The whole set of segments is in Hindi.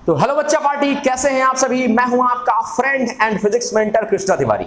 तो हेलो बच्चा पार्टी, कैसे हैं आप सभी। मैं हूं आपका friend and physics mentor Krishna Tiwari.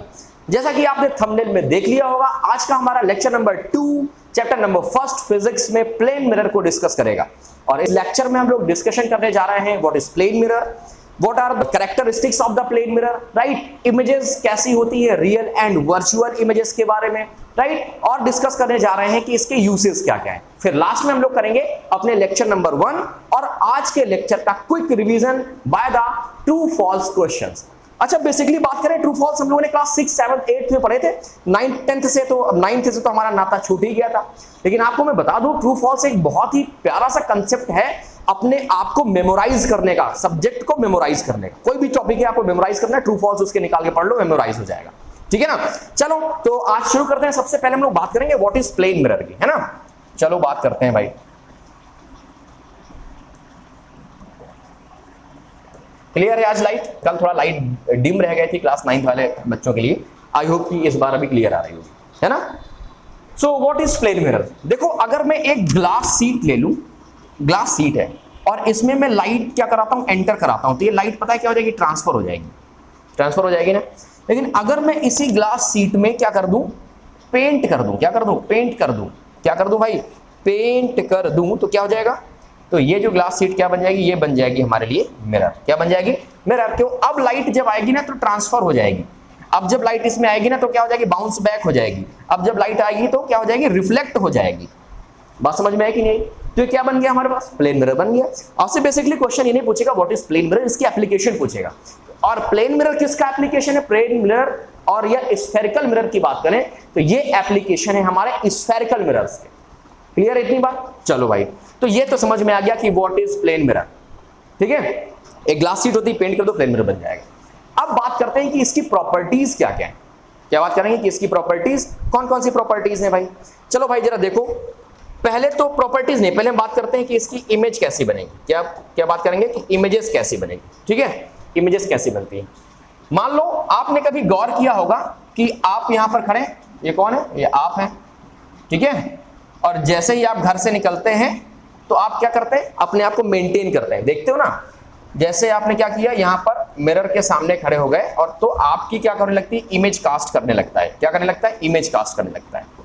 जैसा कि आपने थंबनेल में देख लिया होगा, आज का हमारा lecture number 2 chapter number 1 physics में प्लेन मिरर को डिस्कस करेगा। और इस लेक्चर में हम लोग डिस्कशन करने जा रहे हैं what is plane mirror, what are the characteristics of the plane mirror, right. Images कैसी होती है, रियल एंड वर्चुअल इमेजेस के बारे में, राइट। और डिस्कस करने जा रहे हैं कि इसके यूसेस क्या क्या है। फिर लास्ट में हम लोग करेंगे अपने लेक्चर नंबर 1 और आज के लेक्चर का quick revision by the true false questions. अच्छा, बेसिकली बात करें ट्रू फॉल्स हम लोगों ने क्लास 6, 7, 8 में पढ़े थे। 9th 10th से तो अब 9th से तो हमारा नाता छूट ही गया था। लेकिन आपको मैं बता दूं, ट्रू फॉल्स एक बहुत ही प्यारा सा कंसेप्ट है अपने आप को मेमोराइज करने का, सब्जेक्ट को मेमोराइज करने का। कोई भी टॉपिक है आपको मेमोराइज करना है, ट्रू फॉल्स उसके निकाल के पढ़ लो, मेमोराइज हो जाएगा। ठीक है ना। चलो तो आज शुरू करते हैं। सबसे पहले हम लोग बात करेंगे व्हाट इज प्लेन मिरर की, है ना। चलो बात करते हैं भाई। क्लियर है आज लाइट? कल थोड़ा लाइट डिम रह गई थी क्लास 9th वाले बच्चों के लिए। आई होप कि इस बार अभी क्लियर आ रही होगी, है ना। So what is plane mirror. देखो, अगर मैं एक ग्लास सीट ले लूं, ग्लास सीट है और इसमें मैं लाइट क्या कराता हूं, एंटर कराता हूं, तो ये लाइट पता है क्या हो जाएगी, ट्रांसफर हो जाएगी, ट्रांसफर हो जाएगी ना। लेकिन अगर मैं इसी ग्लास सीट में क्या कर दूं, पेंट कर दूं, क्या कर दूं, पेंट कर दूं, क्या कर दूं भाई, पेंट कर दूं, तो क्या हो जाएगा, तो ये जो ग्लास सीट क्या बन जाएगी, ये बन जाएगी हमारे लिए मिरर। क्या बन जाएगी, मिरर। क्यों, अब लाइट जब आएगी ना तो ट्रांसफर हो जाएगी। अब जब लाइट इसमें आएगी ना तो क्या हो जाएगी, बाउंस बैक हो जाएगी। अब जब लाइट आएगी तो क्या हो जाएगी, रिफ्लेक्ट हो जाएगी। बात समझ में है कि नहीं। तो क्या बन गया हमारे पास, प्लेन मिरर बन गया। आपसे बेसिकली क्वेश्चन ये नहीं पूछेगा व्हाट इज प्लेन मिरर, इसकी एप्लीकेशन पूछेगा। और प्लेन मिरर किसका एप्लीकेशन है, प्लेन मिरर और या स्फेरिकल मिरर की बात करें तो ये एप्लीकेशन है हमारे स्फेरिकल मिरर्स के। क्लियर है इतनी बात। चलो भाई, तो ये तो समझ में आ गया कि व्हाट इज प्लेन मिरर। ठीक है, एक ग्लास शीट होती है, पेंट कर दो, प्लेन मिरर बन जाएगा। अब बात करते हैं कि इसकी प्रॉपर्टीज क्या क्या है। क्या बात करेंगे कि इसकी प्रॉपर्टीज कौन कौन सी प्रॉपर्टीज हैं भाई। चलो भाई जरा देखो, पहले तो प्रॉपर्टीज नहीं, पहले हम बात करते हैं कि इसकी इमेज कैसी बनेगी। क्या क्या बात करेंगे कि इमेजेस कैसी बनेगी। ठीक है, इमेजेस कैसी बनती है। मान लो आपने कभी गौर किया होगा कि आप यहां पर खड़े, ये कौन है, ये आप हैं, ठीक है। और जैसे ही आप घर से निकलते हैं तो आप क्या करते हैं, अपने आप को मेंटेन करते हैं। देखते हो ना, जैसे आपने क्या किया, यहां पर मिरर के सामने खड़े हो गए और तो आपकी क्या करने लगती है, इमेज कास्ट करने लगता है। क्या करने लगता है, इमेज कास्ट करने लगता है।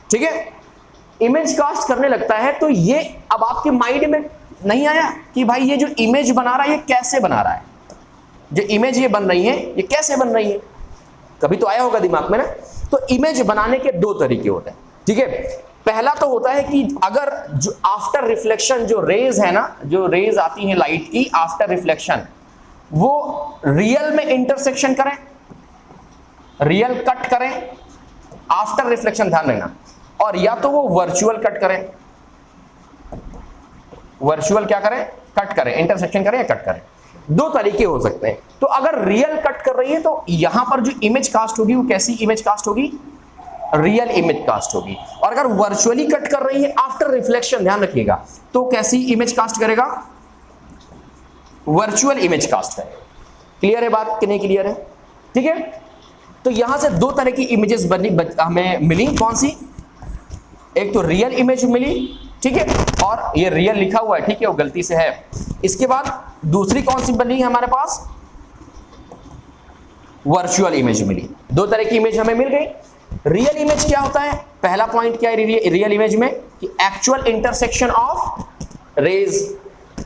ठीक है, इमेज कास्ट करने लगता है। तो ये अब आपके माइंड में नहीं आया कि भाई ये जो इमेज बना रहा है ये कैसे बना रहा है, जो इमेज ये बन रही है ये कैसे बन रही है। कभी तो आया होगा दिमाग में ना। तो इमेज बनाने के दो तरीके होते हैं। ठीक है, पहला तो होता है कि अगर जो आफ्टर रिफ्लेक्शन जो रेज है ना, जो रेज आती है लाइट की आफ्टर रिफ्लेक्शन, वो रियल में इंटरसेक्शन करें, रियल कट करें आफ्टर रिफ्लेक्शन, ध्यान रखना। और या तो वो वर्चुअल कट करें, वर्चुअल क्या करें, कट करें, इंटरसेक्शन करें या कट करें। दो तरीके हो सकते हैं। तो अगर रियल कट कर रही है तो यहां पर जो इमेज कास्ट होगी वो कैसी इमेज कास्ट होगी, रियल इमेज कास्ट होगी। और अगर वर्चुअली कट कर रही है आफ्टर रिफ्लेक्शन, ध्यान रखिएगा, तो कैसी इमेज कास्ट करेगा, वर्चुअल इमेज कास्ट करेगा। क्लियर है बात कि नहीं क्लियर है। ठीक है, तो यहां से दो तरह की इमेजेस बनी हमें मिली। कौन सी, एक तो रियल इमेज मिली, ठीक है, और ये रियल लिखा हुआ है, ठीक है, वो गलती से है। इसके बाद दूसरी कौन सी बनी हमारे पास, वर्चुअल इमेज मिली। दो तरह की इमेज हमें मिल गई। रियल इमेज क्या होता है, पहला पॉइंट क्या है रियल इमेज में कि एक्चुअल इंटरसेक्शन ऑफ रेज।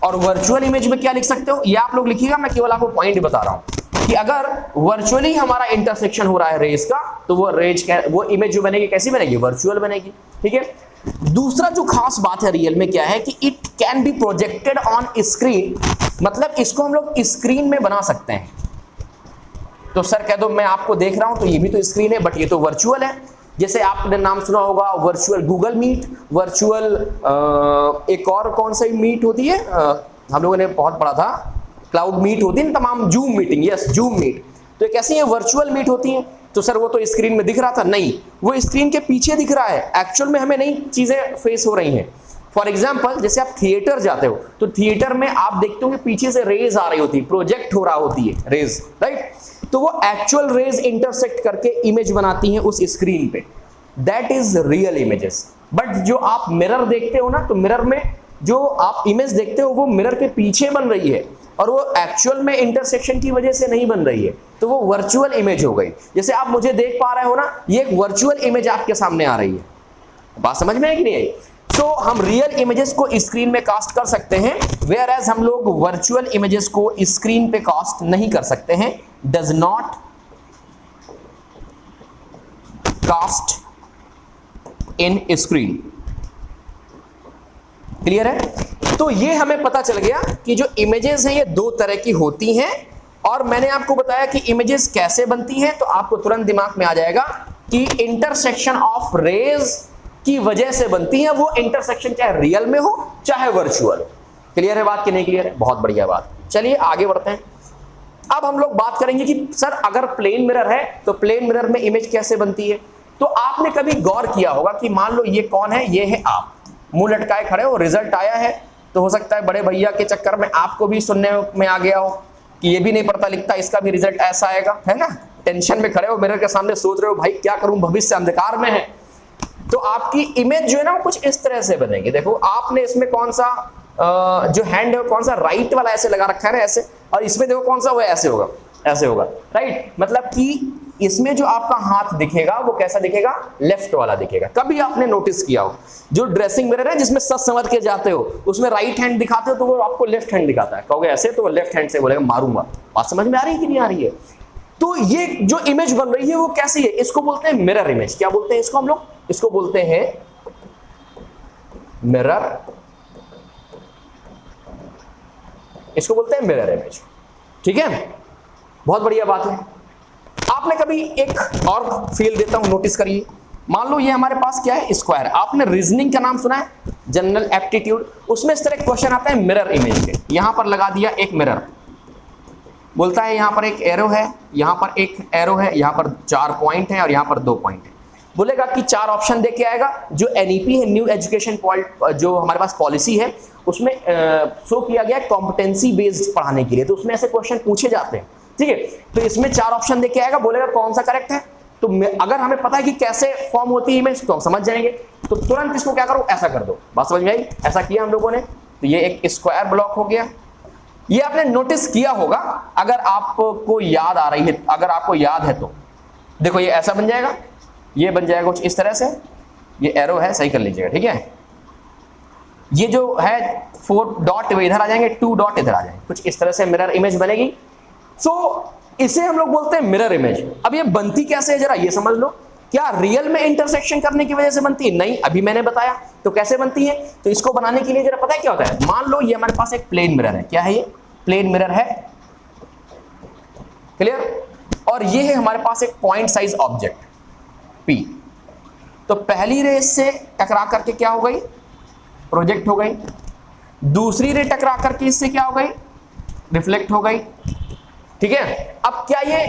और वर्चुअल इमेज में क्या लिख सकते हो, ये आप लोग लिखिएगा, मैं केवल आपको पॉइंट बता रहा हूं कि अगर वर्चुअली हमारा इंटरसेक्शन हो रहा है रेज का, तो वो इमेज जो बनेगी कैसी बनेगी, वर्चुअल बनेगी। ठीक है, दूसरा जो खास बात है रियल में क्या है कि it can be projected on screen, मतलब इसको हम लोग स्क्रीन में बना सकते हैं। तो सर कह दो मैं आपको देख रहा हूं तो ये भी तो स्क्रीन है, बट ये तो वर्चुअल है। जैसे आपने नाम सुना होगा वर्चुअल गूगल मीट, वर्चुअल एक और कौन सी मीट होती है, हम लोगों ने बहुत पढ़ा था, क्लाउड मीट होती है तमाम, Zoom meeting, yes Zoom meet. तो कैसी है, वर्चुअल मीट होती है। तो सर वो तो स्क्रीन में दिख रहा था, नहीं, वो स्क्रीन के पीछे दिख रहा है, एक्चुअल में हमें नई चीजें फेस हो रही हैं। फॉर एग्जाम्पल, जैसे आप थिएटर जाते हो तो थिएटर में आप देखते हो कि पीछे से रेज आ रही होती है, प्रोजेक्ट हो रहा होती है रेज, राइट। तो वो एक्चुअल रेज इंटरसेक्ट करके इमेज बनाती हैं उस स्क्रीन पे, that is real images. But जो आप मिरर देखते हो ना, तो मिरर में जो आप इमेज देखते हो वो मिरर के पीछे बन रही है और वो एक्चुअल में इंटरसेक्शन की वजह से नहीं बन रही है, तो वो वर्चुअल इमेज हो गई। जैसे आप मुझे देख पा रहे हो ना, ये एक वर्चुअल इमेज आपके सामने आ रही है। बात समझ में है कि नहीं आई? तो हम रियल इमेजेस को स्क्रीन में कास्ट कर सकते हैं, वेयर एज हम लोग वर्चुअल इमेजेस को स्क्रीन पे कास्ट नहीं कर सकते हैं। Does not cast in screen. Clear है? तो ये हमें पता चल गया कि जो इमेजेस हैं ये दो तरह की होती हैं, और मैंने आपको बताया कि इमेजेस कैसे बनती हैं, तो आपको तुरंत दिमाग में आ जाएगा कि इंटरसेक्शन ऑफ रेज की वजह से बनती है। वो इंटरसेक्शन चाहे रियल में हो चाहे वर्चुअल। क्लियर है बात कि नहीं क्लियर है? बहुत बढ़िया बात। चलिए आगे बढ़ते हैं। अब हम लोग बात करेंगे कि सर अगर प्लेन मिरर है तो प्लेन मिरर में इमेज कैसे बनती है। तो आपने कभी गौर किया होगा कि मान लो ये कौन है, ये है आप, मुंह लटकाए खड़े हो, रिजल्ट आया है, तो हो सकता है बड़े भैया के चक्कर में आपको भी सुनने में आ गया हो कि ये भी नहीं पढ़ता लिखता, इसका भी रिजल्ट ऐसा आएगा, है ना। टेंशन में खड़े हो, मिरर के सामने सोच रहे हो भाई क्या करूं, भविष्य अंधकार में है। तो आपकी इमेज जो है ना कुछ इस तरह से बनेगी। देखो आपने इसमें कौन सा जो हैंड है कौन सा राइट वाला ऐसे लगा रखा है ना ऐसे, और इसमें देखो कौन सा वो ऐसे होगा, ऐसे होगा, राइट। मतलब कि इसमें जो आपका हाथ दिखेगा वो कैसा दिखेगा, लेफ्ट वाला दिखेगा। कभी आपने नोटिस किया हो जो ड्रेसिंग मिरर है जिसमें सच समझ के जाते हो उसमें राइट हैंड दिखाते हो तो वो आपको लेफ्ट हैंड दिखाता है, कहोगे ऐसे तो वो लेफ्ट हैंड से बोलेगा मारूंगा। बात समझ में आ रही है कि नहीं आ रही है? तो ये जो इमेज बन रही है वो कैसी है, इसको बोलते हैं मिरर इमेज। क्या बोलते हैं इसको हम लोग? इसको बोलते हैं मिरर, इसको बोलते हैं मिरर इमेज। ठीक है, बहुत बढ़िया बात है। आपने कभी एक और फील देता हूं, नोटिस करिए। मान लो ये हमारे पास क्या है, स्क्वायर। आपने रीजनिंग का नाम सुना है, जनरल एप्टीट्यूड, उसमें इस तरह क्वेश्चन आता है मिरर इमेज के। यहां पर लगा दिया एक मिरर, बोलता है यहां पर एक एरो है, यहां पर एक एरो है, यहां पर 4 पॉइंट है और यहां पर 2 पॉइंट है। बोलेगा कि 4 ऑप्शन देके आएगा। जो एनईपी है, न्यू एजुकेशन जो हमारे पास पॉलिसी है, उसमें शो किया गया कॉम्पिटेंसी बेस्ड पढ़ाने के लिए, तो उसमें ऐसे क्वेश्चन पूछे जाते हैं। ठीक है, तो इसमें 4 ऑप्शन देके आएगा, बोलेगा कौन सा करेक्ट है। तो अगर हमें पता है कि कैसे फॉर्म होती है इमेज तो हम समझ जाएंगे, तो तुरंत इसको क्या करो, ऐसा कर दो। बात समझ में आई? ऐसा किया हम लोगों ने, तो ये एक स्क्वायर ब्लॉक हो गया। ये आपने नोटिस किया होगा, अगर आपको याद आ रही है, अगर आपको याद है तो देखो ये ऐसा बन जाएगा, ये बन जाएगा कुछ इस तरह से, ये एरो है, सही कर लीजिएगा। ठीक है, ये जो है 4 डॉट इधर आ जाएंगे, 2 डॉट इधर आ जाएंगे, कुछ इस तरह से मिरर इमेज बनेगी। सो इसे हम लोग बोलते हैं मिरर इमेज। अब ये बनती कैसे है जरा ये समझ लो। क्या रियल में इंटरसेक्शन करने की वजह से बनती है? नहीं, अभी मैंने बताया। तो कैसे बनती है? तो इसको बनाने के लिए जरा पता है क्या होता है। मान लो ये हमारे पास एक प्लेन मिरर है, क्या है ये, प्लेन मिरर है, क्लियर। और ये है हमारे पास एक पॉइंट साइज ऑब्जेक्ट P। तो पहली रे इससे टकरा करके क्या हो गई, प्रोजेक्ट हो गई। दूसरी रे टकरा करके इससे क्या हो गई, रिफ्लेक्ट हो गई। ठीक है, अब क्या ये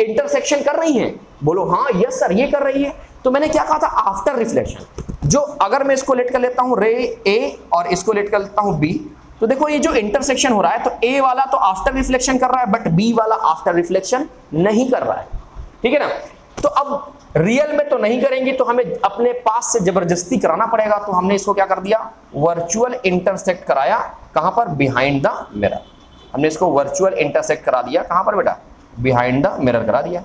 इंटरसेक्शन कर रही है? बोलो हाँ, यस सर ये कर रही है। तो मैंने क्या कहा था, आफ्टर रिफ्लेक्शन। जो अगर मैं इसको लेट कर लेता हूं रे A और इसको लेट कर लेता हूं B, तो देखो ये जो इंटरसेक्शन हो रहा है, तो A वाला तो आफ्टर रिफ्लेक्शन कर रहा है, बट B वाला आफ्टर रिफ्लेक्शन नहीं कर रहा है। ठीक है ना। तो अब रियल में तो नहीं करेंगे, तो हमें अपने पास से जबरदस्ती कराना पड़ेगा। तो हमने इसको क्या कर दिया, वर्चुअल इंटरसेक्ट कराया। कहां पर, बिहाइंड द मिरर। हमने इसको वर्चुअल इंटरसेक्ट करा दिया, कहां पर बेटा, बिहाइंड द मिरर करा दिया।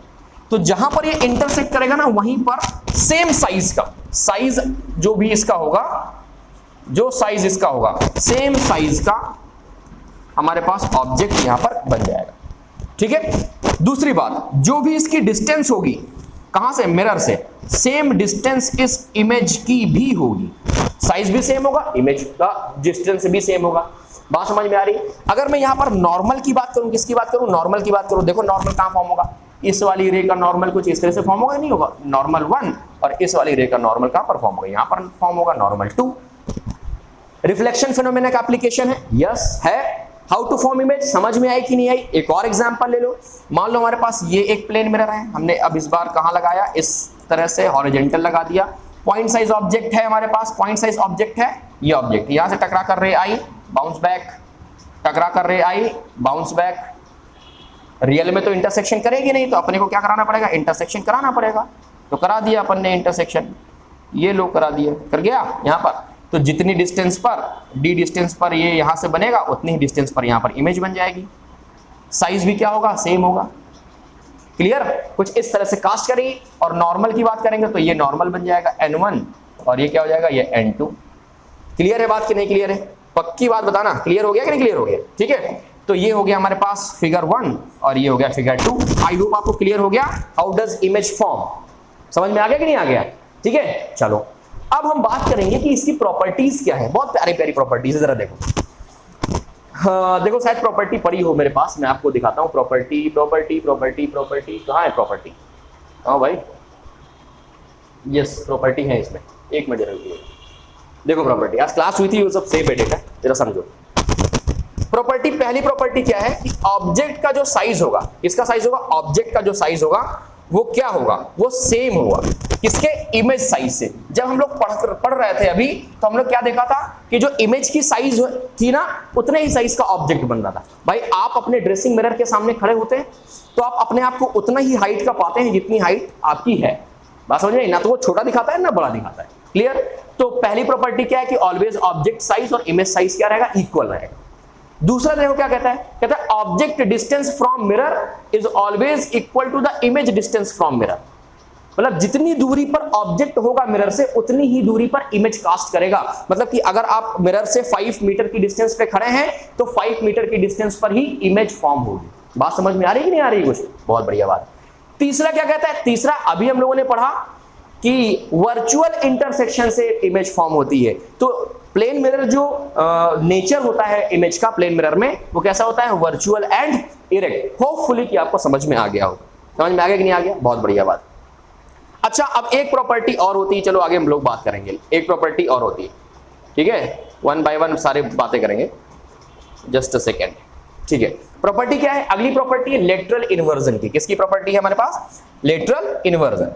तो जहां पर ये इंटरसेक्ट करेगा ना, वहीं पर सेम साइज का, साइज जो भी इसका होगा, जो साइज इसका होगा, सेम साइज का हमारे पास ऑब्जेक्ट यहां पर बन जाएगा। ठीक है। दूसरी बात, जो भी इसकी डिस्टेंस होगी, कहां से, मिरर से, सेम डिस्टेंस इस इमेज की भी होगी। साइज भी सेम होगा, इमेज का डिस्टेंस भी सेम होगा। बात समझ में आ रही? अगर मैं यहां पर नॉर्मल की बात करूं, किसकी बात करूं, नॉर्मल की बात करूं, देखो नॉर्मल कहां फॉर्म होगा, इस वाली रे का नॉर्मल कुछ इस तरह से फॉर्म होगा, नहीं होगा, नॉर्मल 1। और इस वाली रे का नॉर्मल कहां पर फॉर्म होगा, यहां पर फॉर्म होगा, नॉर्मल 2। रिफ्लेक्शन फिनोमेना का एप्लीकेशन है, यस है। हाउ टू फॉर्म इमेज समझ में आई कि नहीं आई? एक और एग्जांपल ले लो। मान लो हमारे पास ये एक प्लेन मिरर है, हमने अब इस बार कहां लगाया, इस तरह से हॉरिजॉन्टल लगा दिया। पॉइंट साइज ऑब्जेक्ट है हमारे पास, पॉइंट साइज ऑब्जेक्ट है ये ऑब्जेक्ट, यहां से टकरा कर रहे आई, बाउंस बैक, टकरा कर रहे आई, बाउंस बैक। रियल में तो इंटरसेक्शन करेगी नहीं, तो अपने को क्या कराना पड़ेगा, इंटरसेक्शन कराना पड़ेगा। तो करा दिया अपन ने इंटरसेक्शन, ये लो करा दिया, कर गया यहां पर। तो जितनी डिस्टेंस पर d डिस्टेंस पर ये यहां से बनेगा उतनी ही डिस्टेंस पर यहां पर इमेज बन जाएगी। साइज भी क्या होगा, सेम होगा। क्लियर? कुछ इस तरह से कास्ट करेंगे और नॉर्मल की बात करेंगे तो ये नॉर्मल बन जाएगा n1 और ये क्या हो जाएगा, ये n2। क्लियर है बात कि नहीं क्लियर है? पक्की बात बताना, क्लियर हो गया कि नहीं क्लियर हो गया? ठीक है, तो ये हो गया हमारे पास फिगर 1 और ये हो गया फिगर 2। आई होप आपको क्लियर हो गया हाउ डज इमेज फॉर्म। समझ में आ गया कि नहीं आ गया? ठीक है, चलो अब हम बात करेंगे कि इसकी प्रॉपर्टीज क्या है। बहुत प्यारी प्यारी प्रॉपर्टीज है, जरा देखो। हाँ देखो, शायद प्रॉपर्टी पड़ी हो मेरे पास, मैं आपको दिखाता हूँ। प्रॉपर्टी प्रॉपर्टी प्रॉपर्टी प्रॉपर्टी कहाँ है प्रॉपर्टी? हाँ भाई, यस प्रॉपर्टी है इसमें। एक मिनट रुकिए, देखो प्रॉपर्टी, आज क्लास हुई थी वो सब सेव बैठे का, जरा समझो। प्रॉपर्टी, पहली प्रॉपर्टी क्या है कि ऑब्जेक्ट का जो साइज होगा, इसका साइज होगा, ऑब्जेक्ट का जो साइज होगा वो क्या होगा, वो सेम होगा किसके, इमेज साइज से। जब हम लोग पढ़ रहे थे अभी, तो हम लोग क्या देखा था कि जो इमेज की साइज थी ना, उतने ही साइज का ऑब्जेक्ट बन रहा था। भाई आप अपने ड्रेसिंग मिरर के सामने खड़े होते हैं तो आप अपने आप को उतना ही हाइट का पाते हैं जितनी हाइट आपकी है। बात समझ में? ना तो वो छोटा दिखाता है ना बड़ा दिखाता है। क्लियर? तो पहली प्रॉपर्टी क्या है कि ऑलवेज ऑब्जेक्ट साइज और इमेज साइज क्या रहेगा, इक्वल रहेगा। दूसरा देखो क्या कहता है, कहता है object distance from mirror is always equal to the image distance from mirror. मतलब जितनी दूरी पर ऑब्जेक्ट होगा मिरर से, उतनी ही दूरी पर इमेज कास्ट करेगा। मतलब कि अगर आप मिरर से 5 मीटर की डिस्टेंस पे खड़े हैं तो 5 मीटर की डिस्टेंस पर ही इमेज फॉर्म होगी। बात समझ में आ रही है कि नहीं आ रही? कुछ बहुत बढ़िया बात। तीसरा क्या कहता है, तीसरा अभी हम लोगों ने पढ़ा कि वर्चुअल इंटरसेक्शन से इमेज फॉर्म होती है। तो प्लेन मिरर जो नेचर होता है इमेज का प्लेन मिरर में, वो कैसा होता है, वर्चुअल एंड इरेक्ट। होपफुली कि आपको समझ में आ गया होगा। समझ में आ गया कि नहीं आ गया? बहुत बढ़िया बात। अच्छा, अब एक प्रॉपर्टी और होती है, चलो आगे हम लोग बात करेंगे। एक प्रॉपर्टी और होती है, ठीक है, 1 बाय 1 सारे बातें करेंगे, जस्ट अ सेकेंड। ठीक है, प्रॉपर्टी क्या है? अगली प्रॉपर्टी है लेटरल इन्वर्जन की। किसकी प्रॉपर्टी है हमारे पास? Lateral inversion.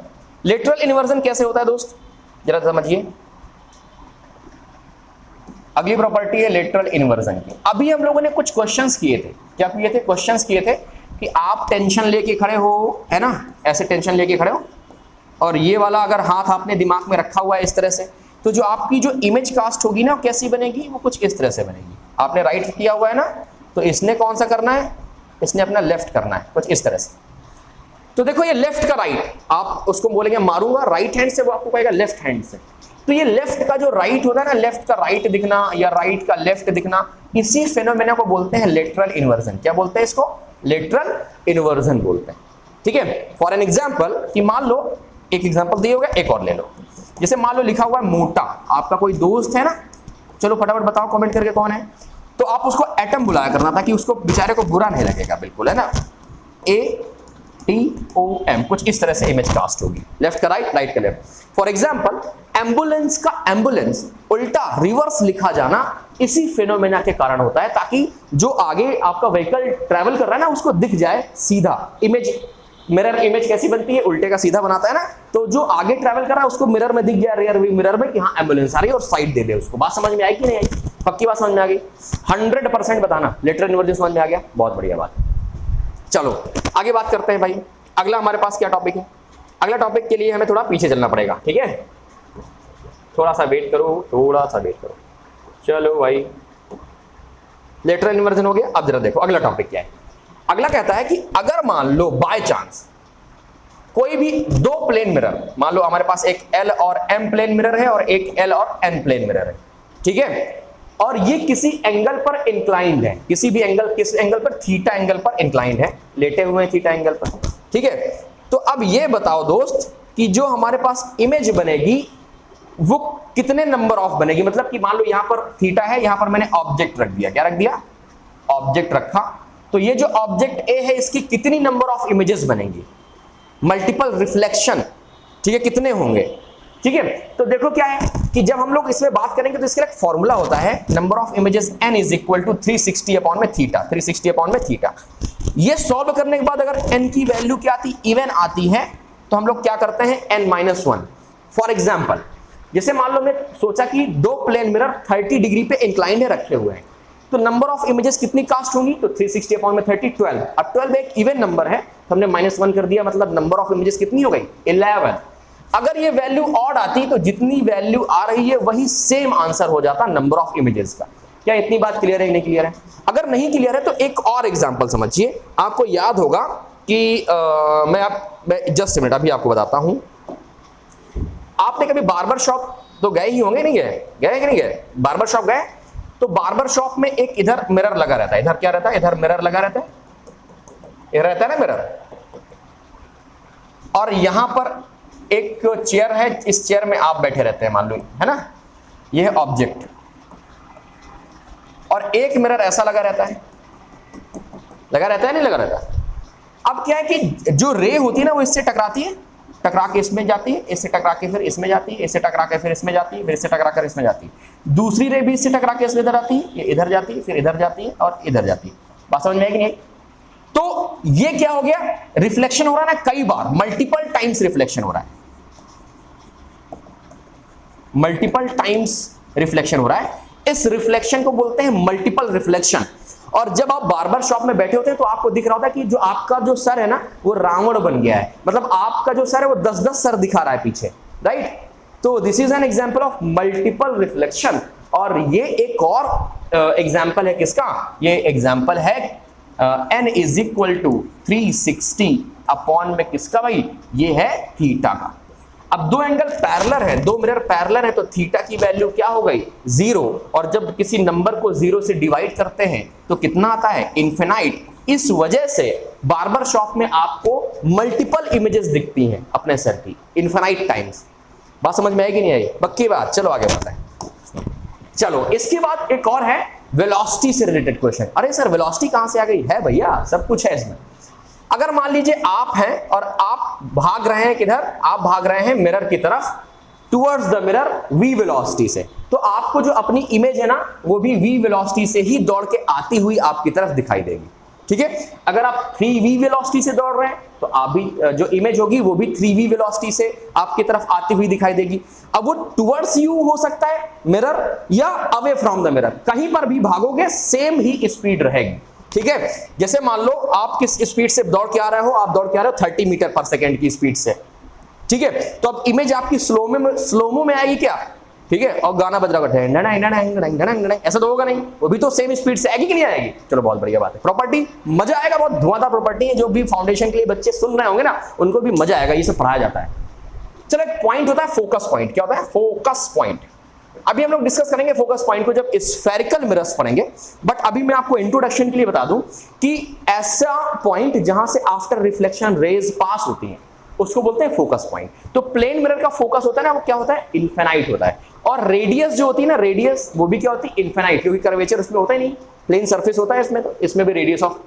लेटरल इन्वर्जन कैसे होता है दोस्त, जरा समझिए। अगली प्रॉपर्टी है लेटरल इन्वर्जन की। अभी हम लोगों ने कुछ क्वेश्चंस किए थे। क्या किए थे? क्वेश्चंस किए थे कि आप टेंशन लेके खड़े हो, है ना, ऐसे टेंशन लेके खड़े हो, और ये वाला अगर हाथ आपने दिमाग में रखा हुआ है इस तरह से, तो जो आपकी जो इमेज कास्ट होगी ना, कैसी बनेगी, वो कुछ इस तरह से बनेगी। आपने राइट किया हुआ है ना, तो इसने कौन सा करना है, इसने अपना लेफ्ट करना है, कुछ इस तरह से। तो देखो ये लेफ्ट का राइट, आप उसको बोलेंगे मारूंगा राइट हैंड से, वो आपको कहेगा लेफ्ट हैंड से। तो ये लेफ्ट का जो राइट होता है ना, लेफ्ट का राइट दिखना या राइट का लेफ्ट दिखना, इसी फेनोमेना को बोलते हैं लेटरल इन्वर्जन। क्या बोलते हैं इसको? लेटरल इन्वर्जन बोलते हैं। ठीक है, फॉर एन एग्जाम्पल, कि मान लो, एक एग्जाम्पल दिए होगा, एक और ले लो। जैसे मान लो लिखा हुआ है मोटा, आपका कोई दोस्त है ना, चलो फटाफट बताओ कमेंट करके कौन है। तो आप उसको एटम बुलाया करना ताकि उसको बेचारे को बुरा नहीं लगेगा, बिल्कुल, है ना। ATOM, कुछ इस तरह से इमेज कास्ट होगी, लेफ्ट का राइट, राइट का लेफ्ट। फॉर एग्जाम्पल, एम्बुलेंस का एम्बुलेंस उल्टा रिवर्स लिखा जाना इसी फेनोमेना के कारण होता है, ताकि जो आगे आपका व्हीकल ट्रैवल कर रहा है ना, उसको दिख जाए सीधा। इमेज, मिरर इमेज कैसी बनती है, उल्टे का सीधा बनाता है ना, तो जो आगे ट्रैवल कर रहा है उसको मिरर में दिख गया, रियर मिरर में, कि हाँ एम्बुलेंस आ रही है, और साइड दे दे उसको। बात समझ में आई कि नहीं आई? पक्की बात समझ में आ गई? 100% बताना लेटरल इन्वर्जन समझ में आ गया? बहुत बढ़िया बात। चलो आगे बात करते हैं भाई। अगला हमारे पास क्या टॉपिक है? अगला टॉपिक के लिए हमें थोड़ा पीछे चलना पड़ेगा, ठीक है, थोड़ा सा वेट करो, थोड़ा सा वेट करो। चलो भाई, लेटरल इन्वर्जन हो गया। अब जरा देखो अगला टॉपिक क्या है। अगला कहता है कि अगर मान लो बाय चांस कोई भी दो प्लेन मिरर, मान लो हमारे पास एक L और M प्लेन मिरर है और एक L और N प्लेन मिरर है, ठीक है, और ये किसी एंगल पर इंक्लाइंड है, किसी भी एंगल, किस एंगल पर, थीटा एंगल पर इंक्लाइंड है, लेटे हुए हैं थीटा एंगल पर, ठीक है। तो अब ये बताओ दोस्त कि जो हमारे पास इमेज बनेगी वो कितने नंबर ऑफ बनेगी। मतलब कि मान लो यहां पर थीटा है, यहां पर मैंने ऑब्जेक्ट रख दिया, क्या रख दिया, ऑब्जेक्ट रखा, तो ये जो ऑब्जेक्ट ए है इसकी कितनी नंबर ऑफ इमेजेस बनेंगी, मल्टीपल रिफ्लेक्शन, ठीक है, कितने होंगे, ठीक है। तो देखो क्या है कि जब हम लोग इसमें बात करेंगे तो इसका एक फॉर्मूला होता है, number of images n is equal to 360 upon में थीटा, 360 अपॉन में थीटा। ये सॉल्व करने के बाद अगर n की वैल्यू क्या आती, इवन आती है, तो हम लोग क्या करते हैं, n-1। फॉर एग्जाम्पल, जैसे मान लो मैं सोचा कि दो प्लेन मिरर 30 डिग्री पे इंक्लाइंड है, रखे हुए हैं, तो नंबर ऑफ इमेजेस कितनी कास्ट होंगी, तो 360 अपॉन में 30, 12। अब 12 एक इवन नंबर है तो हमने -1 कर दिया, मतलब नंबर ऑफ इमेजेस कितनी हो गई, 11। अगर ये वैल्यू ऑड आती तो जितनी वैल्यू आ रही है वही सेम आंसर हो जाता नंबर ऑफ इमेजेस का। क्या इतनी बात क्लियर है, नहीं क्लियर है? अगर नहीं क्लियर है तो एक और एग्जांपल समझिए। आपको याद होगा कि मैं जस्ट मिनट अभी आपको बताता हूं। आपने कभी बार्बर शॉप तो गए ही होंगे, नहीं गए कि नहीं गए? बार्बर शॉप गए तो बार्बर शॉप में एक इधर मिरर लगा रहता है, इधर क्या रहता है, इधर मिरर लगा रहता है, इधर रहता है ना मिरर, और यहां पर एक चेयर है, इस चेयर में आप बैठे रहते हैं मान लो, है ना, ये है ऑब्जेक्ट, और एक मिरर ऐसा लगा रहता है, लगा रहता है नहीं लगा रहता? अब क्या है कि जो रे होती है ना वो इससे टकराती है, टकरा के इसमें जाती है, इससे टकरा के फिर इसमें जाती है, इससे टकरा के फिर इसमें जाती है, फिर इससे टकरा कर इसमें जाती है, दूसरी रे भी इससे टकरा के इसमें इधर आती है, ये इधर जाती है, फिर इधर जाती है और इधर जाती है। बात समझ में आई कि नहीं? तो ये क्या हो गया, रिफ्लेक्शन हो रहा है ना, कई बार मल्टीपल टाइम्स रिफ्लेक्शन हो रहा है, मल्टीपल टाइम्स रिफ्लेक्शन हो रहा है। इस रिफ्लेक्शन को बोलते हैं मल्टीपल रिफ्लेक्शन। और जब आप बार्बर शॉप में बैठे होते हैं तो आपको दिख रहा होता है कि जो आपका जो सर है ना वो रावण बन गया है, मतलब आपका जो सर है वो 10-10 सर दिखा रहा है पीछे, राइट? तो this is an example of multiple reflection. और ये एक और एग्जांपल है किसका, ये एग्जांपल है n is equal to 360 upon में किसका भाई, ये है थीटा का। अब दो एंगल पैरेलल है, दो मिरर पैरेलल है, तो थीटा की वैल्यू क्या हो गई, 0। और जब किसी नंबर को 0 से डिवाइड करते हैं तो कितना आता है, इनफिनाइट। इस वजह से बार्बर शॉप में आपको मल्टीपल इमेजेस दिखती हैं अपने सर की, इनफिनाइट टाइम्स। बात समझ में आएगी नहीं आई? पक्की बात। चलो आगे बढ़ते हैं। चलो इसके बाद एक और है वेलोसिटी से रिलेटेड क्वेश्चन। अरे सर वेलोसिटी कहां से आ गई? है भैया, सब कुछ है इसमें। अगर मान लीजिए आप हैं और आप भाग रहे हैं किधर, आप भाग रहे हैं मिरर की तरफ, towards the mirror v velocity से, तो आपको जो अपनी इमेज है ना वो भी v वेलोसिटी से ही दौड़ के आती हुई आपकी तरफ दिखाई देगी, ठीक है? अगर आप 3v वेलोसिटी से दौड़ रहे हैं तो आप भी जो इमेज होगी वो भी 3v वेलोसिटी से आपकी तरफ आती हुई दिखाई देगी। अब वो टुवर्ड्स यू हो सकता है मिरर, या अवे फ्रॉम द मिरर, कहीं पर भी भागोगे सेम ही स्पीड रहेगी, ठीक है? जैसे मान लो आप किस स्पीड से दौड़ के आ रहे हो, आप दौड़ के आ रहे हो 30 मीटर पर सेकेंड की स्पीड से, ठीक है? तो अब इमेज आपकी स्लोमो में आएगी क्या, ठीक है? और गाना बज रहा है, ऐसा तो होगा नहीं, वो भी तो सेम स्पीड से आएगी कि नहीं आएगी? चलो बहुत बढ़िया बात है। प्रॉपर्टी मजा आएगा, बहुत धुआंधार प्रॉपर्टी है, जो भी फाउंडेशन के लिए बच्चे सुन रहे होंगे ना उनको भी मजा आएगा, ये सब पढ़ाया जाता है। चलो एक पॉइंट होता है फोकस पॉइंट। क्या होता है फोकस पॉइंट? अभी हम लोग डिस्कस करेंगे फोकस पॉइंट को जब स्फेरिकल मिरर्स पढ़ेंगे, बट अभी मैं आपको इंट्रोडक्शन के लिए बता दूं कि ऐसा पॉइंट जहां से आफ्टर रिफ्लेक्शन रेज पास होती हैं उसको बोलते हैं फोकस पॉइंट। तो प्लेन मिरर का फोकस होता है ना वो क्या होता है, इनफिनाइट होता है। और रेडियस जो होती है ना, रेडियस वो भी क्या होती है, इनफिनाइट, क्योंकि कर्वेचर उसमें होता ही नहीं, प्लेन सरफेस होता है इसमें, तो इसमें भी रेडियस ऑफ।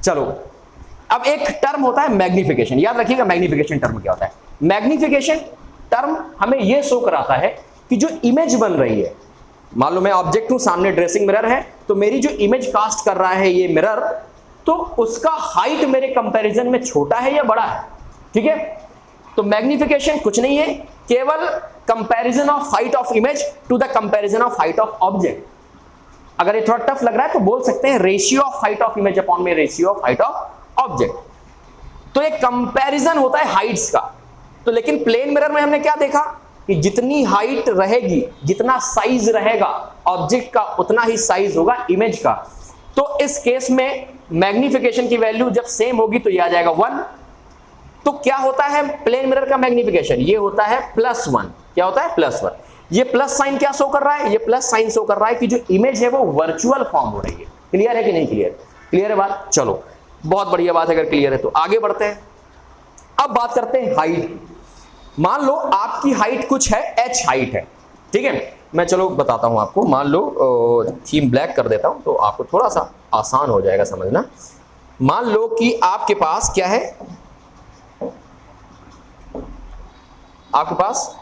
चलो अब एक टर्म होता है मैग्निफिकेशन, याद रखिएगा मैग्निफिकेशन टर्म क्या होता है। मैग्निफिकेशन टर्म हमें यह शो कराता है कि जो इमेज बन रही है, मान लो मैं ऑब्जेक्ट हूं, सामने ड्रेसिंग मिरर है, तो मेरी जो इमेज कास्ट कर रहा है ये मिरर, तो उसका हाइट मेरे कंपैरिजन में छोटा है या बड़ा है, ठीक है? तो मैग्निफिकेशन कुछ नहीं है, केवल comparison of height of image to the comparison of height of object. अगर ये थोड़ा टफ लग रहा है तो बोल सकते हैं ratio of height of image upon में ratio of height of object. तो ये कंपैरिजन होता है हाइट्स का। तो लेकिन प्लेन मिरर में हमने क्या देखा कि जितनी हाइट रहेगी, जितना साइज रहेगा ऑब्जेक्ट का, उतना ही साइज होगा इमेज का। तो इस केस में मैग्निफिकेशन की वैल्यू जब सेम होगी तो ये आ जाएगा 1। तो क्या होता है प्लेन मिरर का मैग्निफिकेशन, ये होता है +1। क्या होता है +1। ये प्लस साइन क्या शो कर रहा है, ये प्लस साइन शो कर रहा है कि जो इमेज है वो वर्चुअल फॉर्म हो रही है। क्लियर है कि नहीं क्लियर? क्लियर है बात? चलो बहुत बढ़िया बात है, अगर क्लियर है तो आगे बढ़ते हैं। अब बात करते हैं हाइट। मान लो आपकी हाइट कुछ है, h हाइट है, ठीक है? मैं चलो बताता हूं आपको। मान लो थीम ब्लैक कर देता हूं तो आपको थोड़ा सा आसान हो जाएगा समझना। मान लो कि आपके पास क्या है, आपके पास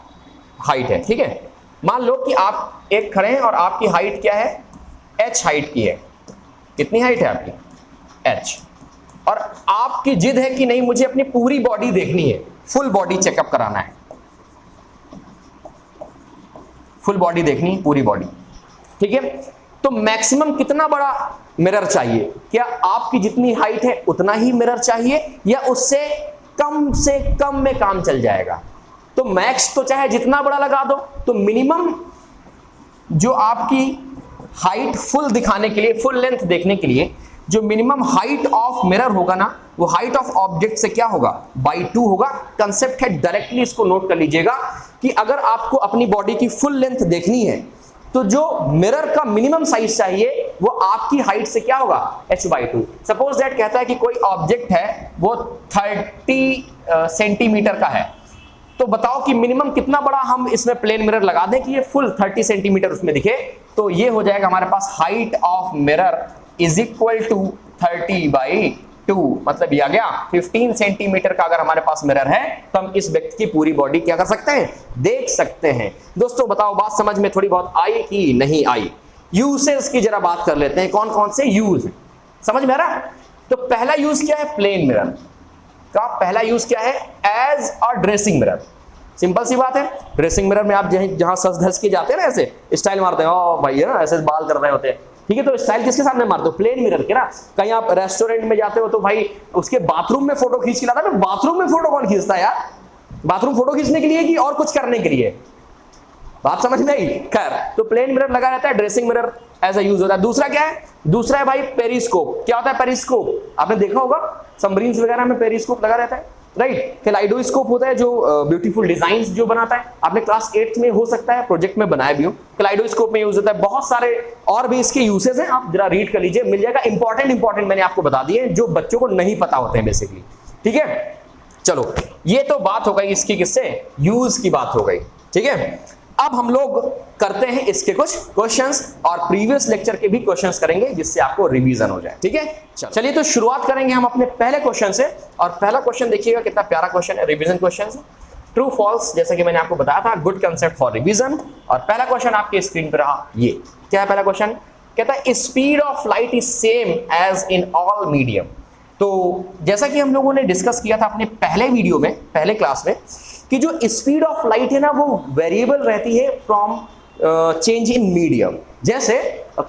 हाइट है, ठीक है? मान लो कि आप एक खड़े हैं और आपकी हाइट क्या है, h हाइट की है। कितनी हाइट है आपकी, h। और आपकी जिद है कि नहीं मुझे अपनी पूरी बॉडी देखनी है, फुल बॉडी चेकअप कराना है, फुल बॉडी देखनी है, पूरी बॉडी, ठीक है? तो मैक्सिमम कितना बड़ा मिरर चाहिए? क्या आपकी जितनी हाइट है उतना ही मिरर चाहिए या उससे कम में काम चल जाएगा? तो मैक्स तो चाहे जितना बड़ा लगा दो, तो मिनिमम जो आपकी हाइट फुल दिखाने के लिए, फुल लेंथ देखने के लिए जो मिनिमम हाइट ऑफ मिरर होगा ना, वो हाइट ऑफ ऑब्जेक्ट से क्या होगा, बाई 2 होगा। कंसेप्ट है, डायरेक्टली इसको नोट कर लीजिएगा कि अगर आपको अपनी बॉडी की फुल लेंथ देखनी है तो जो मिरर का मिनिमम साइज चाहिए वो आपकी हाइट से क्या होगा, h/2। सपोज दैट कहता है कि कोई ऑब्जेक्ट है वो 30 सेंटीमीटर का है, तो बताओ कि मिनिमम कितना बड़ा हम इसमें प्लेन मिरर लगा दें कि ये फुल 30 सेंटीमीटर उसमें दिखे। तो ये हो जाएगा हमारे पास height of mirror is equal to 30/2, मतलब ये आ गया 15 सेंटीमीटर का अगर हमारे पास मिरर है तो हम इस व्यक्ति की पूरी बॉडी क्या कर सकते हैं, देख सकते हैं। दोस्तों बताओ बात समझ में थोड़ी बहुत आई कि नहीं आई। यूसेस की जरा बात कर लेते हैं, कौन कौन से यूज समझ में आ रहा। तो पहला यूज क्या है, प्लेन मिरर का पहला यूज क्या है, as a dressing mirror. Simple सी बात है, ड्रेसिंग मिरर में आप जहां सज धस के जाते हैं ना, ऐसे स्टाइल मारते हैं, ओ भाई है ना, ऐसे बाल कर रहे होते हैं, ठीक है, तो स्टाइल किसके सामने मारते हो, प्लेन मिरर के ना। कहीं आप रेस्टोरेंट में जाते हो तो भाई उसके बाथरूम में फोटो खींच के लाता है। बाथरूम में फोटो कौन खींचता है यार, बाथरूम फोटो खींचने के लिए कि और कुछ करने के लिए, बात समझ में आई। खैर, तो प्लेन मिरर लगा रहता है, dressing mirror as a use होता है। दूसरा क्या है, दूसरा है भाई पेरिस्कोप। क्या होता है पेरिस्कोप, आपने देखा होगा सबमरीन्स वगैरह में पेरिस्कोप लगा रहता है, राइट। कैलाइडोस्कोप होता है जो ब्यूटीफुल डिजाइन्स जो बनाता है, आपने क्लास 8th में हो सकता है प्रोजेक्ट में बनाया भी हो। कैलाइडोस्कोप में यूज होता है, बहुत सारे और भी इसके यूसेज हैं, आप जरा रीड कर लीजिए, मिल जाएगा। इंपॉर्टेंट मैंने आपको बता दिए जो बच्चों को नहीं पता होते हैं बेसिकली, ठीक है। चलो ये तो बात हो गई इसकी, किससे, यूज की बात हो गई, ठीक है। अब हम लोग करते हैं इसके कुछ क्वेश्चंस और प्रीवियस लेक्चर के भी क्वेश्चंस करेंगे जिससे आपको रिवीजन हो जाए, ठीक है। चलिए तो शुरुआत करेंगे हम अपने पहले क्वेश्चन से। और पहला क्वेश्चन देखिएगा कितना प्यारा क्वेश्चन है, रिवीजन क्वेश्चन है, ट्रू फॉल्स, जैसा कि मैंने आपको बताया था, गुड कंसेप्ट फॉर रिवीजन। और पहला क्वेश्चन आपके स्क्रीन पर रहा, ये क्या है पहला क्वेश्चन, कहता है speed of light is same as in all medium. तो जैसा कि हम लोगों ने डिस्कस किया था अपने पहले वीडियो में, पहले क्लास में, कि जो स्पीड ऑफ लाइट है ना वो वेरिएबल रहती है फ्रॉम चेंज इन मीडियम। जैसे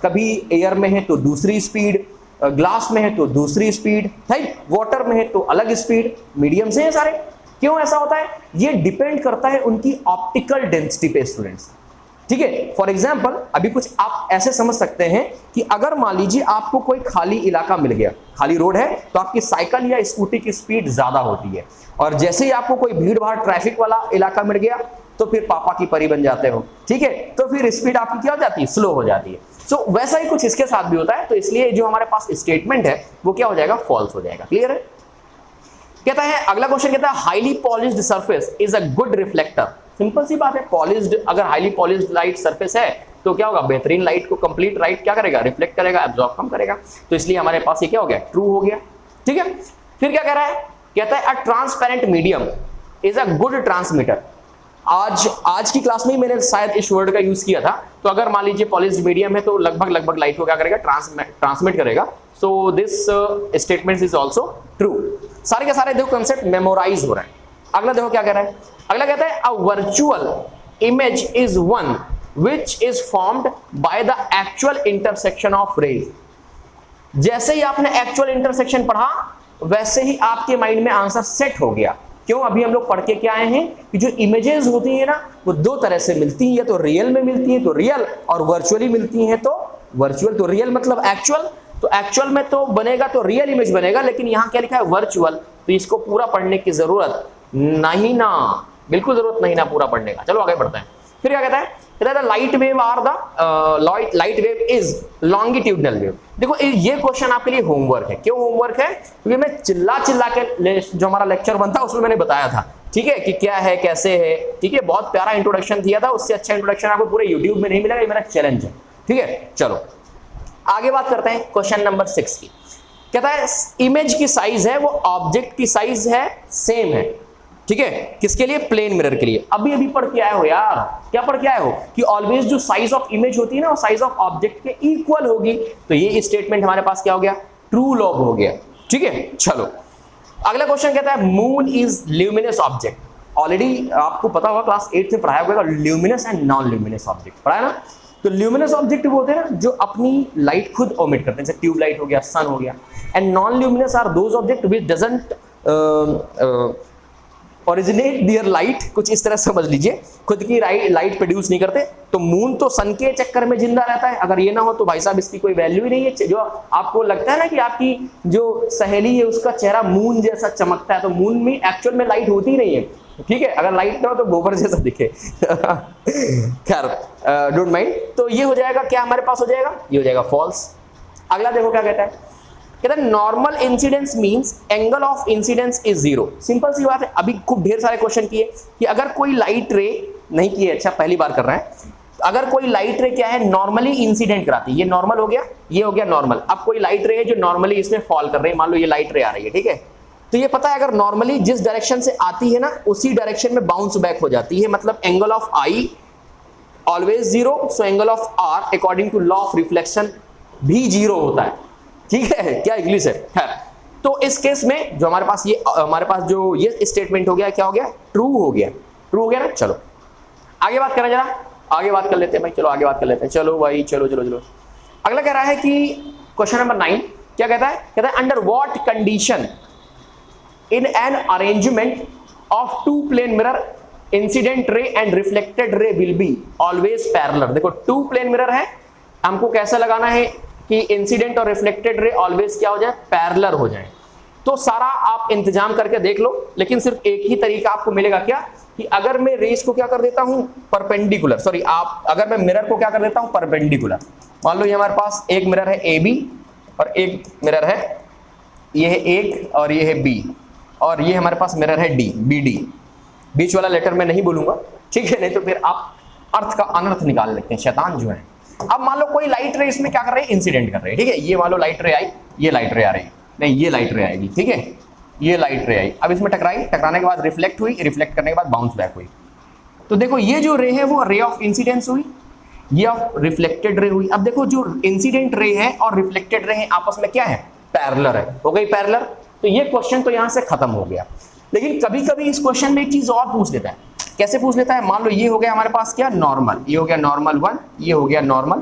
कभी एयर में है तो दूसरी स्पीड, ग्लास में है तो दूसरी स्पीड, राइट, वाटर में है तो अलग स्पीड, मीडियम से है सारे। क्यों ऐसा होता है, ये डिपेंड करता है उनकी ऑप्टिकल डेंसिटी पे स्टूडेंट्स, ठीक है। फॉर एग्जाम्पल अभी कुछ आप ऐसे समझ सकते हैं कि अगर मान लीजिए आपको कोई खाली इलाका मिल गया, खाली रोड है, तो आपकी साइकिल या स्कूटी की स्पीड ज्यादा होती है। और जैसे ही आपको कोई भीड़ भाड़ ट्रैफिक वाला इलाका मिल गया तो फिर पापा की परी बन जाते हो, ठीक है, तो फिर स्पीड आपकी क्या हो जाती है, स्लो हो जाती है। सो वैसा ही कुछ इसके साथ भी होता है। तो इसलिए जो हमारे पास स्टेटमेंट है वो क्या हो जाएगा, फॉल्स हो जाएगा। क्लियर है। कहता है अगला क्वेश्चन, कहता है highly polished surface is a good reflector. Simple सी बात है, पॉलिश्ड, अगर हाईली पॉलिश्ड लाइट सरफेस है तो क्या होगा, बेहतरीन लाइट को कंप्लीट लाइट क्या करेगा, रिफ्लेक्ट करेगा, एब्जॉर्ब कम करेगा। तो इसलिए हमारे पास ये क्या हो गया, ट्रू हो गया, ठीक है। फिर क्या कह रहा है, कहता है a transparent medium is a good transmitter. आज की क्लास में ही मैंने शायद इस वर्ड का यूज किया था। तो अगर मान लीजिए पॉलिश्ड मीडियम है तो लगभग लाइट को क्या करेगा, ट्रांसमिट करेगा। So this statement is also true. सारे के सारे देखो कंसेप्ट मेमोराइज हो रहे हैं। अगला देखो क्या कह रहा है, अगला कहता है a virtual image is one which is formed by the actual intersection of rays. जैसे ही आपने एक्चुअल इंटरसेक्शन पढ़ा वैसे ही आपके माइंड में आंसर सेट हो गया। क्यों, अभी हम लोग पढ़ के क्या आए हैं कि जो इमेजेस होती है ना वो दो तरह से मिलती हैं, या तो रियल में मिलती है तो रियल, और वर्चुअली मिलती हैं तो वर्चुअल। तो रियल मतलब एक्चुअल, तो एक्चुअल में तो बनेगा तो रियल इमेज बनेगा, लेकिन यहाँ क्या लिखा है, वर्चुअल। तो इसको पूरा पढ़ने की जरूरत नहीं ना, बिल्कुल जरूरत नहीं ना पूरा पढ़ने का। चलो आगे बढ़ते हैं। फिर क्या कहता है, light wave are the light wave is longitudinal wave. देखो ये क्वेश्चन आपके लिए होमवर्क है। क्यों होमवर्क है, क्योंकि मैं चिल्ला के जो हमारा लेक्चर बनता उसमें मैंने बताया था, ठीक है, कि क्या है कैसे है, ठीक है, बहुत प्यारा इंट्रोडक्शन दिया था। उससे अच्छा इंट्रोडक्शन आपको पूरे यूट्यूब में नहीं मिलेगा, ये मेरा चैलेंज है, ठीक है। चलो आगे बात करते हैं क्वेश्चन नंबर 6 की। कहता है इमेज की साइज है वो ऑब्जेक्ट की साइज है सेम है, ठीक है, किसके लिए, प्लेन मिरर के लिए। अभी पढ़ के आए हो यार, क्या पढ़ के आए हो कि ऑलवेज जो साइज ऑफ इमेज होती है ना वो साइज ऑफ ऑब्जेक्ट के इक्वल होगी। तो ये स्टेटमेंट हमारे पास क्या हो गया, ट्रू लॉग हो गया, ठीक है। चलो अगला क्वेश्चन कहता है moon is luminous object. Already आपको पता होगा क्लास 8 में पढ़ाया होगा luminous and non luminous object, पढ़ाया ना। तो ल्यूमिनस ऑब्जेक्ट वो होते हैं ना जो अपनी लाइट खुद ओमिट करते हैं, जैसे ट्यूबलाइट हो गया, सन हो गया। And non luminous are those object which doesn't originate their light, कुछ इस तरह समझ लीजिए, खुद की लाइट प्रोड्यूस नहीं करते, तो मून तो सन के चक्कर में जिंदा रहता है। अगर ये ना हो तो भाई साहब इसकी कोई वैल्यू ही नहीं है। जो आपको लगता है ना कि आपकी जो सहेली है उसका चेहरा मून जैसा चमकता है, तो मून में एक्चुअल में लाइट होती ही नहीं है, ठीक है। अगर लाइट ना हो तो गोबर जैसा दिखे। खैर डोंट माइंड। तो ये हो जाएगा क्या, हमारे पास हो जाएगा, ये हो जाएगा फॉल्स। अगला देखो क्या कहता है, कहता है normal incidence means angle of incidence is zero. Simple सी बात है। अभी खूब ढेर सारे क्वेश्चन किए कि अगर कोई लाइट रे नहीं किए, अच्छा पहली बार कर रहे हैं, अगर कोई लाइट रे क्या है नॉर्मली इंसिडेंट कराती है, ये नॉर्मल हो गया, ये हो गया नॉर्मल। अब कोई लाइट रे है जो नॉर्मली इसमें फॉल कर रही है, मान लो ये लाइट रे आ रही है, ठीक है, तो ये पता है अगर नॉर्मली जिस डायरेक्शन से आती है ना उसी डायरेक्शन में बाउंस बैक हो जाती है, मतलब angle of i always zero, so angle of r according to law of reflection भी जीरो होता है, ठीक है। क्या इंग्लिश है, खैर। तो इस केस में जो हमारे पास जो ये स्टेटमेंट हो गया, क्या हो गया, ट्रू हो गया, ट्रू हो गया ना। चलो आगे बात करें, जरा आगे बात कर लेते हैं भाई, चलो आगे बात कर लेते हैं, चलो भाई चलो चलो चलो। अगला कह रहा है कि क्वेश्चन नंबर 9 क्या कहता है, कहता है under what condition in an arrangement of two plane mirror incident ray and reflected ray will be always parallel। देखो टू प्लेन मिरर है, हमको कैसा लगाना है कि इंसिडेंट और रिफ्लेक्टेड रे ऑलवेज क्या हो जाए, पैरेलल हो जाए। तो सारा आप इंतजाम करके देख लो, लेकिन सिर्फ एक ही तरीका आपको मिलेगा, क्या कि अगर मैं रेस को क्या कर देता हूं परपेंडिकुलर, सॉरी आप अगर मैं मिरर को क्या कर देता हूं परपेंडिकुलर। मान लो ये हमारे पास एक मिरर है ए बी और एक मिरर है, ये है एक और ये है बी, और ये हमारे पास मिरर है डी बी डी। बीच वाला लेटर मैं नहीं बोलूंगा, ठीक है, नहीं तो फिर आप अर्थ का अनर्थ निकाल लेते हैं, शैतान जो है। अब मान लो कोई लाइट रे इसमें क्या कर रहे हैं, इंसिडेंट कर रहे हैं, ठीक है। ये मान लो लाइट रे आई, ये लाइट रे आ रही, नहीं ये लाइट रे आएगी, ठीक है, ये लाइट रे आई, अब इसमें टकराई, टकराने के बाद रिफ्लेक्ट हुई, रिफ्लेक्ट करने के बाद बाउंस बैक हुई। तो देखो ये जो रे है वो रे ऑफ इंसिडेंस हुई, ये ऑफ रिफ्लेक्टेड रे हुई। अब देखो जो इंसिडेंट रे है और रिफ्लेक्टेड रे है आपस में क्या है, पैरेलल है, हो गई पैरेलल। तो ये क्वेश्चन तो यहां से खत्म हो गया। लेकिन कभी कभी इस क्वेश्चन में एक चीज और पूछ लेता है, कैसे पूछ लेता है, मान लो ये हो गया हमारे पास क्या नॉर्मल, ये हो गया नॉर्मल 1, ये हो गया नॉर्मल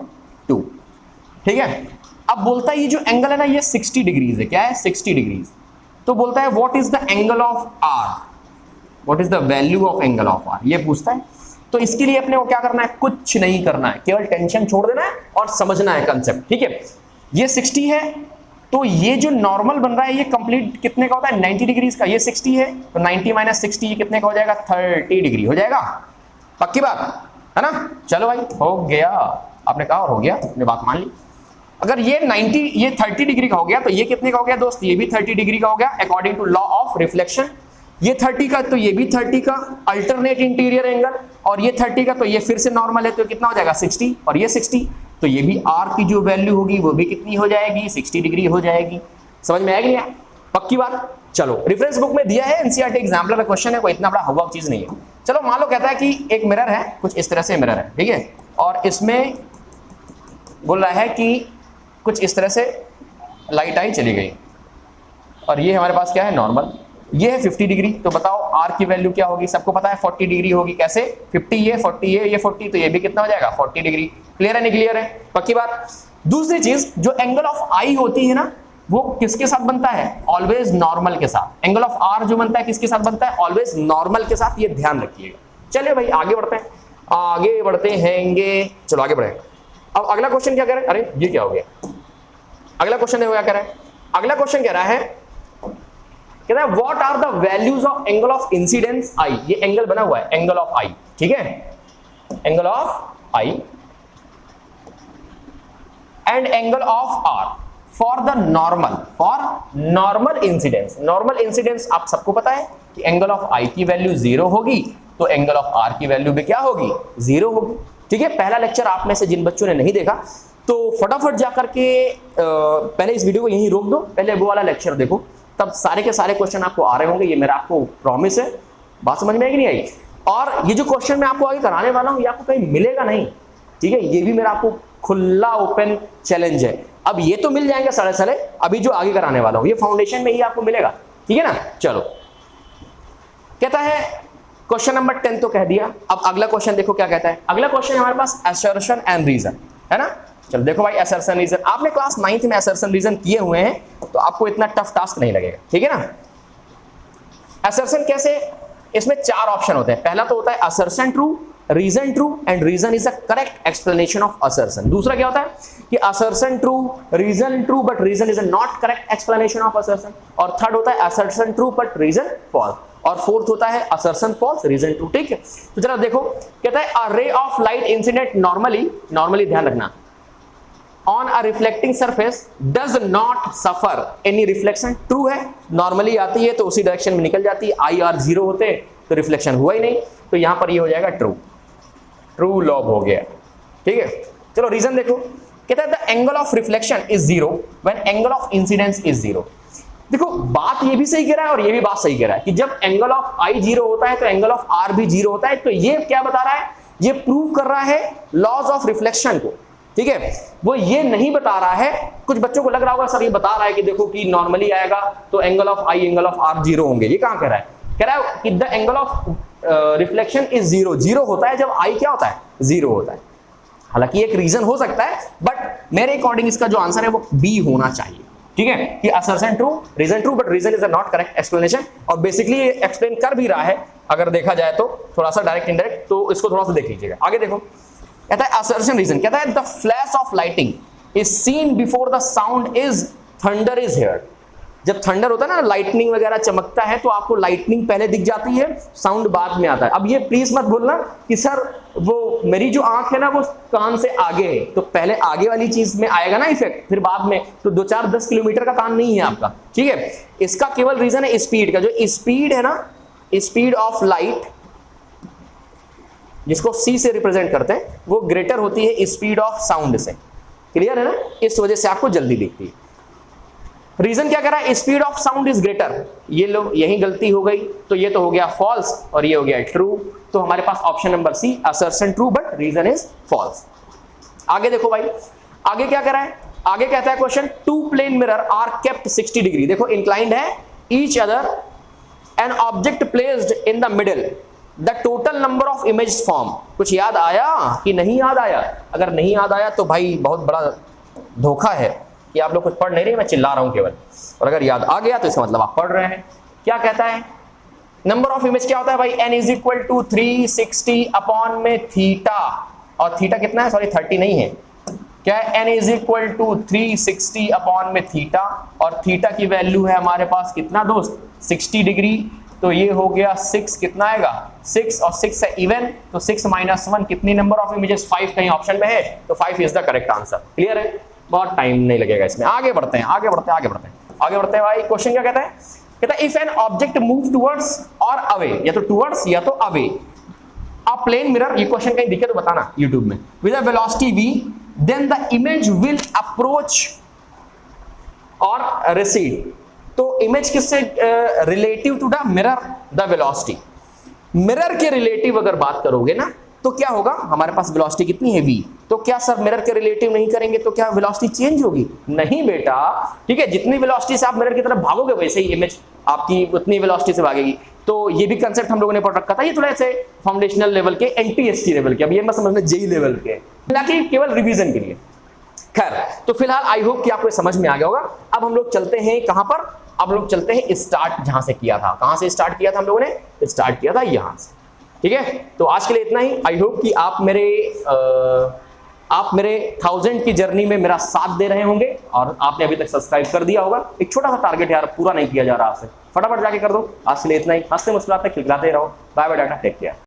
2, ठीक है। अब बोलता है ये जो एंगल है ना ये 60 डिग्रीज है, क्या है 60 डिग्रीज। तो बोलता है what is the angle of r, what is the value of angle of r, ये पूछता है। तो इसके लिए अपने को क्या करना है, कुछ नहीं करना है, केवल टेंशन छोड़ देना है और समझना है कंसेप्ट, ठीक है। ये 60 है, तो ये जो नॉर्मल बन रहा है ये कंप्लीट कितने का होता है, 90 डिग्रीज का। ये 60 है तो 90 माइनस 60 ये कितने का हो जाएगा, 30 डिग्री हो जाएगा, पक्की बात है ना। चलो भाई हो गया, आपने कहा और हो गया, आपने बात मान ली। अगर ये 30 डिग्री का हो गया तो ये कितने का हो गया दोस्त, ये भी 30 डिग्री का हो गया according to law of reflection. ये 30 का तो ये भी 30 का अल्टरनेट इंटीरियर एंगल, और ये 30 का तो ये फिर से नॉर्मल है, तो कितना हो जाएगा 60, और ये 60, तो ये भी आर की जो वैल्यू होगी वो भी कितनी हो जाएगी, 60 डिग्री हो जाएगी। समझ में आएगी, पक्की बात। चलो रेफरेंस बुक में दिया है, एनसीईआरटी एग्जाम्पलर का क्वेश्चन है, कोई इतना बड़ा हुआ चीज नहीं है। चलो मान लो कहता है कि एक मिरर है, कुछ इस तरह से मिरर है, ठीक है, और इसमें बोल रहा है कि कुछ इस तरह से लाइट आई चली गई, और ये हमारे पास क्या है नॉर्मल, ये है 50 डिग्री। तो बताओ आर की वैल्यू क्या होगी, सबको पता है 40 डिग्री होगी। कैसे, 50 ये 40 ये 40, तो ये भी कितना हो जाएगा 40 डिग्री। क्लियर है नहीं क्लियर है, पक्की बात। दूसरी चीज जो एंगल ऑफ आई होती है ना वो किसके साथ बनता है, ऑलवेज नॉर्मल के साथ। एंगल ऑफ आर जो बनता है किसके साथ बनता है, ऑलवेज नॉर्मल के साथ, ये ध्यान रखिएगा। चलिए भाई आगे बढ़ते हैं, आगे बढ़ते हैंगे, चलो आगे बढ़े। अब अगला क्वेश्चन क्या कह रहा है, अरे ये क्या हो गया, अगला क्वेश्चन है वो क्या कह रहा है, अगला क्वेश्चन कह रहा है, कहता है what are the values of angle of incidence I. ये एंगल बना हुआ है एंगल ऑफ आई, ठीक है, angle of i and angle of r for the normal, for normal incidence. Normal incidence आप सबको पता है कि एंगल ऑफ आई की वैल्यू 0 होगी, तो एंगल ऑफ आर की वैल्यू भी क्या होगी 0 होगी, ठीक है। पहला लेक्चर आप में से जिन बच्चों ने नहीं देखा तो फटाफट जाकर के पहले इस वीडियो को यहीं रोक दो, पहले वो वाला लेक्चर देखो, तब सारे के सारे क्वेश्चन आपको आ रहे होंगे, ये मेरा आपको प्रॉमिस है। बात समझ में आई कि नहीं आई। और ये जो क्वेश्चन मैं आपको आगे कराने वाला हूं ये आपको कहीं मिलेगा नहीं, ठीक है, ये भी मेरा आपको खुला ओपन चैलेंज है। अब ये तो मिल जाएंगे सारे सारे, अभी जो आगे कराने वाला हूं ये फाउंडेशन में ही आपको मिलेगा, ठीक है ना। चलो कहता है क्वेश्चन नंबर 10 तो कह दिया, अब अगला क्वेश्चन देखो क्या कहता है। अगला क्वेश्चन हमारे पास असर्शन एंड रीजन है ना। चलो देखो भाई असर्शन रीजन, आपने क्लास 9th में असर्शन रीजन किए हुए हैं तो आपको इतना टफ टास्क नहीं लगेगा, ठीक है ना। असर्शन कैसे इसमें 4 ऑप्शन होते हैं। पहला तो होता है assertion true, reason true and reason is a correct explanation of assertion. दूसरा क्या होता है कि assertion true, reason true but reason is a not correct explanation of assertion. और थर्ड होता है assertion true but reason false. और फोर्थ होता है असर्शन फॉल्स, रीजन ट्रू। ठीक है, तो जरा देखो, कहता है अ ray of light incident normally ध्यान रखना, on a reflecting surface does not suffer any reflection. True है, नॉर्मली आती है तो उसी डायरेक्शन में निकल जाती है, आई आर 0 होते तो रिफ्लेक्शन हुआ ही नहीं, तो यहां पर ये हो जाएगा ट्रू, ट्रू लॉब हो गया। ठीक है, चलो रीजन देखो, कहता है the angle of reflection is 0 when angle of incidence is 0। देखो बात ये भी सही कह रहा है और ये भी बात सही कह रहा है कि जब एंगल ऑफ आई 0 होता है तो एंगल ऑफ आर भी 0 होता है। तो ये क्या बता रहा है, ये प्रूव कर रहा है लॉज ऑफ रिफ्लेक्शन को। ठीक है, वो ये नहीं बता रहा है, कुछ बच्चों को लग रहा होगा सर ये बता रहा है कि देखो कि नॉर्मली आएगा तो angle of i angle of r 0 होंगे। ये कहां कह रहा है, कह रहा है कि the angle of reflection is 0 होता है जब आई क्या होता है 0 होता है। हालांकि एक रीजन हो सकता है बट मेरे अकॉर्डिंग इसका जो आंसर है वो बी होना चाहिए। ठीक है, कि assertion true, reason true but reason is a not correct explanation. और बेसिकली ये एक्सप्लेन कर भी रहा है अगर देखा जाए तो, थोड़ा सा डायरेक्ट इनडायरेक्ट, तो इसको थोड़ा सा देख लीजिएगा। आगे देखो, कहता है असर्शन रीजन, कहता है the flash of lighting is seen before the sound is thunder is heard. जब थंडर होता है ना, लाइटनिंग वगैरह चमकता है तो आपको लाइटनिंग पहले दिख जाती है, साउंड बाद में आता है। अब ये प्लीज मत बोलना कि सर वो मेरी जो आंख है ना वो कान से आगे है, तो पहले आगे वाली चीज में आएगा ना इफेक्ट, फिर बाद में, तो 2-4-10 किलोमीटर का कान नहीं है आपका। ठीक है, इसका केवल रीजन है स्पीड का। जो स्पीड है ना, स्पीड ऑफ लाइट जिसको c से रिप्रेजेंट करते हैं, वो ग्रेटर होती है स्पीड ऑफ साउंड से। क्लियर है ना, इस वजह से आपको जल्दी दिखती है। रीजन क्या कह रहा है, speed of sound is greater. ये लो यही गलती हो गई, तो ये तो हो गया फॉल्स और ये हो गया ट्रू। तो हमारे पास option number C assertion true but reason is false. आगे देखो भाई, आगे क्या कह रहा है, आगे कहता है question, two plane mirror are kept 60 degree. देखो इंक्लाइंड है each other, an object placed in the middle, the total number of image form. कुछ याद आया कि नहीं याद आया? अगर नहीं याद आया तो भाई बहुत बड़ा धोखा है कि आप लोग कुछ पढ़ नहीं रहे, मैं चिल्ला रहा हूं केवल। और अगर याद आ गया तो इसका मतलब आप पढ़ रहे हैं। क्या कहता है, नंबर ऑफ इमेज क्या होता है भाई, n is equal to 360 upon में थीटा, और थीटा कितना है, सॉरी 30 नहीं है, क्या है, n is equal to 360 upon में थीटा, और थीटा की वैल्यू है हमारे पास कितना दोस्त, 60 डिग्री। तो ये हो गया 6, कितना आएगा 6, और 6 है इवन, तो 6 - 1 कितनी नंबर ऑफ इमेजेस, 5 कहीं ऑप्शन में है, तो 5 is the correct answer. Clear है, बहुत टाइम नहीं लगेगा इसमें। आगे बढ़ते हैं, आगे बढ़ते हैं, आगे बढ़ते हैं, आगे बढ़ते हैं भाई। क्वेश्चन क्या कहता है, कहता है if an object move towards और अवे, या तो टुवर्ड्स या तो अवे, अ प्लेन मिरर, ये क्वेश्चन कहीं दिखे तो बताना यूट्यूब में, with a velocity v, then the image will approach और रिसीड। तो इमेज किससे relative to the mirror, the velocity. Mirror के रिलेटिव अगर बात करोगे ना तो क्या होगा, हमारे पास वेलोसिटी कितनी है v, तो क्या सर मिरर के रिलेटिव नहीं करेंगे तो क्या वेलोसिटी चेंज होगी? नहीं बेटा। ठीक है, जितनी वेलोसिटी से आप मिरर की तरफ भागोगे वैसे ही इमेज आपकी उतनी वेलोसिटी से भागेगी। तो ये भी कंसेप्ट हम लोगों ने पढ़ रखा था, ये थोड़ा से फाउंडेशनल लेवल के, NTST लेवल के, अब ये मत समझना JEE लेवल के, हालांकि केवल रिवीजन के लिए। खैर, तो फिलहाल आई होप कि आपको समझ में आ गया होगा। अब हम लोग चलते हैं कहां पर, अब लोग चलते हैं स्टार्ट जहां से किया था। कहां से स्टार्ट किया था हम लोगों ने, स्टार्ट किया था यहां से। ठीक है, तो आज के लिए इतना ही। आई होप कि आप मेरे 1000 की जर्नी में मेरा साथ दे रहे होंगे, और आपने अभी तक सब्सक्राइब कर दिया होगा। एक छोटा सा टारगेट यार पूरा नहीं किया जा रहा आपसे, फटाफट जाके कर दो। आज के लिए इतना ही। हंसते मुस्कुराते खिलखिलाते रहो। Bye bye, tata, take care.